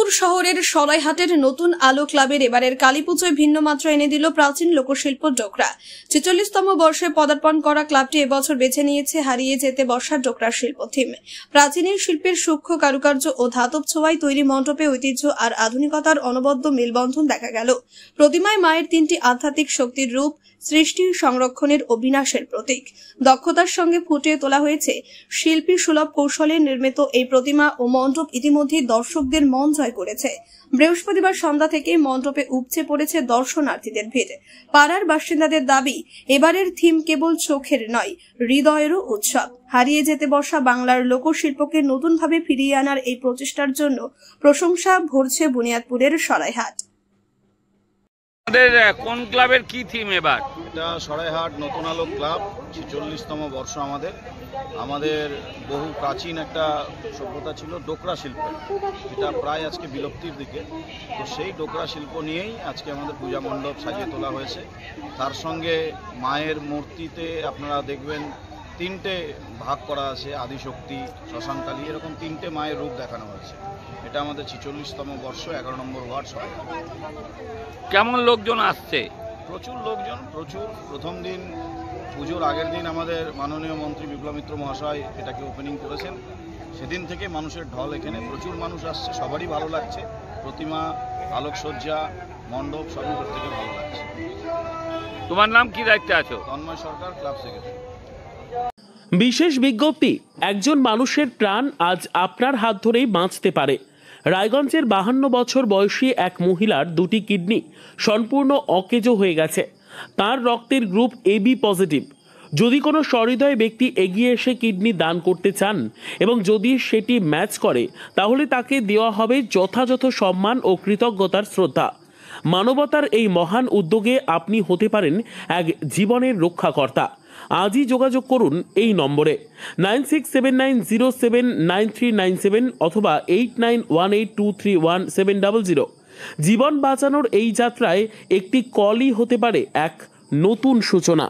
মেদিনীপুর শহরের সরাইহাটের নতুন আলো ক্লাবের এবারের কালীপুজোয় ভিন্ন মাত্রা এনে দিল প্রাচীন লোকশিল্প ডোকরা। ৪৬তম বর্ষে পদার্পণ করা ক্লাবটি এবছর বেছে নিয়েছে হারিয়ে যেতে বসা ডোকরা শিল্প থিম। প্রাচীন শিল্পের সূক্ষ্ম কারুকার্য ও ধাতব ছোঁয়ায় তৈরি মণ্ডপে ঐতিহ্য আর আধুনিকতার অনবদ্য মেলবন্ধন দেখা গেল। প্রতিমায় মায়ের তিনটি আধ্যাত্মিক শক্তির রূপ, সৃষ্টির সংরক্ষণের ও বিনাশের প্রতীক। দক্ষতার সঙ্গে ফুটিয়ে তোলা হয়েছে শিল্পী সুলভ কৌশলে নির্মিত এই প্রতিমা ও মণ্ডপ ইতিমধ্যে দর্শকদের মন জয় করেছে। বৃহস্পতিবার সন্ধ্যা থেকে মণ্ডপে উপচে পড়েছে দর্শনার্থীদের ভিড়। পাড়ার বাসিন্দাদের দাবি, এবারের থিম কেবল চোখের নয়, হৃদয়েরও উৎসব। হারিয়ে যেতে বসা বাংলার লোকশিল্পকে নতুনভাবে ফিরিয়ে আনার এই প্রচেষ্টার জন্য প্রশংসা ভরছে বুনিয়াদপুরের সরাইহাট। কোন ক্লাবের কি থিম এবার? এটা সরাইহাট নতুন আলো ক্লাব, ৪৬তম বর্ষ। আমাদের বহু প্রাচীন একটা সভ্যতা ছিল ডোকরা শিল্প, এটা প্রায় আজকে বিলুপ্তির দিকে। তো সেই ডোকরা শিল্প নিয়েই আজকে আমাদের পূজা মণ্ডপ সাজিয়ে তোলা হয়েছে। তার সঙ্গে মায়ের মূর্তিতে আপনারা দেখবেন তিনটে ভাগ করা আছে, আদিশক্তি, শ্মশানকালী, এরকম তিনটে মায়ের রূপ দেখানো হয়েছে। এটা আমাদের ৪৬তম বর্ষ, ১১ নম্বর ওয়ার্ড সরাইহাট। কেমন লোকজন আসছে? প্রচুর লোকজন, প্রচুর। প্রথম দিন পুজোর আগের দিন আমাদের মাননীয় মন্ত্রী বিপ্লব মিত্র মহাশয় এটাকে ওপেনিং করেছেন। সেদিন থেকে মানুষের ঢল, এখানে প্রচুর মানুষ আসছে, সবারই ভালো লাগছে। প্রতিমা, আলোকসজ্জা, মণ্ডপ সবই প্রত্যেকে ভালো লাগছে। তোমার নাম কি দায়িত্বে আছো? তন্ময় সরকার, ক্লাব সেক্রেটারি। বিশেষ বিজ্ঞপ্তি, একজন মানুষের প্রাণ আজ আপনার হাত ধরেই বাঁচতে পারে। রায়গঞ্জের 52 বছর বয়সী এক মহিলার দুটি কিডনি সম্পূর্ণ অকেজো হয়ে গেছে। তার রক্তের গ্রুপ AB পজিটিভ। যদি কোনো সহৃদয় ব্যক্তি এগিয়ে এসে কিডনি দান করতে চান এবং যদি সেটি ম্যাচ করে, তাহলে তাকে দেওয়া হবে যথাযথ সম্মান ও কৃতজ্ঞতার শ্রদ্ধা। মানবতার এই মহান উদ্যোগে আপনি হতে পারেন এক জীবনের রক্ষাকর্তা। আজই যোগাযোগ করুন এই নম্বরে 9679079397 অথবা 8918231700। জীবন বাঁচানোর এই যাত্রায় একটি কলই হতে পারে এক নতুন সূচনা।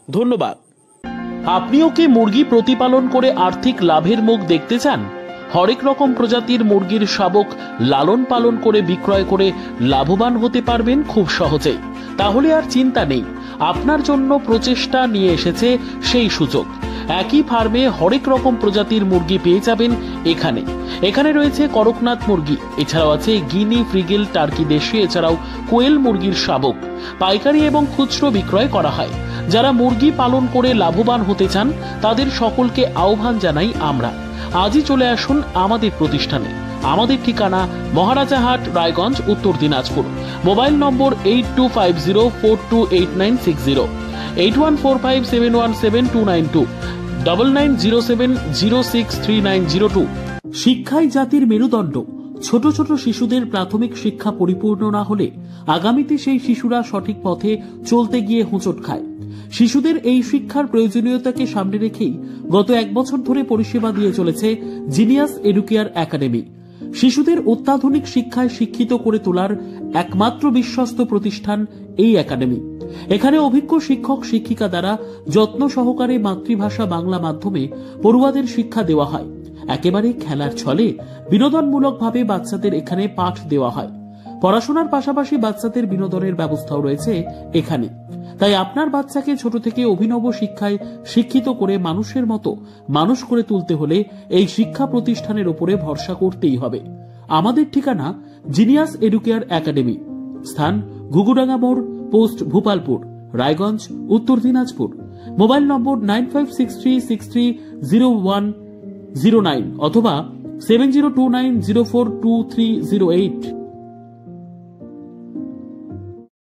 ধন্যবাদ। আপনিও কি মুরগি প্রতিপালন করে আর্থিক লাভের মুখ দেখতে চান? হরেক রকম প্রজাতির মুরগির শাবক লালন পালন করে বিক্রয় করে লাভবান হতে পারবেন খুব সহজেই। তাহলে আর চিন্তা নেই, আপনার জন্য প্রচেষ্টা নিয়ে এসেছে সেই সুযোগ। একই ফার্মে হরেক রকম প্রজাতির মুরগি পেয়ে যাবেন এখানে রয়েছে করকনাথ মুরগি, এছাড়াও আছে গিনি, ফ্রিগেল, টার্কি দেশি, এছাড়াও কোয়েল মুরগির শাবক। পাইকারি এবং খুচরো বিক্রয় করা হয়। যারা মুরগি পালন করে লাভবান হতে চান তাদের সকলকে আহ্বান জানাই আমরা। আজই চলে আসুন আমাদের প্রতিষ্ঠানে। আমাদের ঠিকানা মহারাজাহাট, রায়গঞ্জ, উত্তর দিনাজপুর। মোবাইল নম্বর 8250428960, 8145717292, 9907063902। শিক্ষাই জাতির মেরুদণ্ড। ছোট ছোট শিশুদের প্রাথমিক শিক্ষা পরিপূর্ণ না হলে আগামীতে সেই শিশুরা সঠিক পথে চলতে গিয়ে হোঁচট খায়। শিশুদের এই শিক্ষার প্রয়োজনীয়তাকে সামনে রেখেই গত 1 বছর ধরে পরিষেবা দিয়ে চলেছে জিনিয়াস এডুকেয়ার একাডেমি। শিশুদের অত্যাধুনিক শিক্ষায় শিক্ষিত করে তোলার একমাত্র বিশ্বস্ত প্রতিষ্ঠান এই একাডেমি। এখানে অভিজ্ঞ শিক্ষক শিক্ষিকা দ্বারা যত্ন সহকারে মাতৃভাষা বাংলা মাধ্যমে পড়ুয়াদের শিক্ষা দেওয়া হয়। একেবারে খেলার ছলে বিনোদনমূলকভাবে বাচ্চাদের এখানে পাঠ দেওয়া হয়। পড়াশোনার পাশাপাশি বাচ্চাদের বিনোদনের ব্যবস্থাও রয়েছে এখানে। তাই আপনার বাচ্চাকে ছোট থেকে অভিনব শিক্ষায় শিক্ষিত করে মানুষের মতো মানুষ করে তুলতে হলে এই শিক্ষা প্রতিষ্ঠানের উপরে ভরসা করতেই হবে। আমাদের ঠিকানা জিনিয়াস এডুকেয়ার একাডেমি, স্থান ঘুঘুডাঙ্গা মোড়, পোস্ট ভূপালপুর, রায়গঞ্জ, উত্তর দিনাজপুর। মোবাইল নম্বর 9563630109 অথবা 7029042308।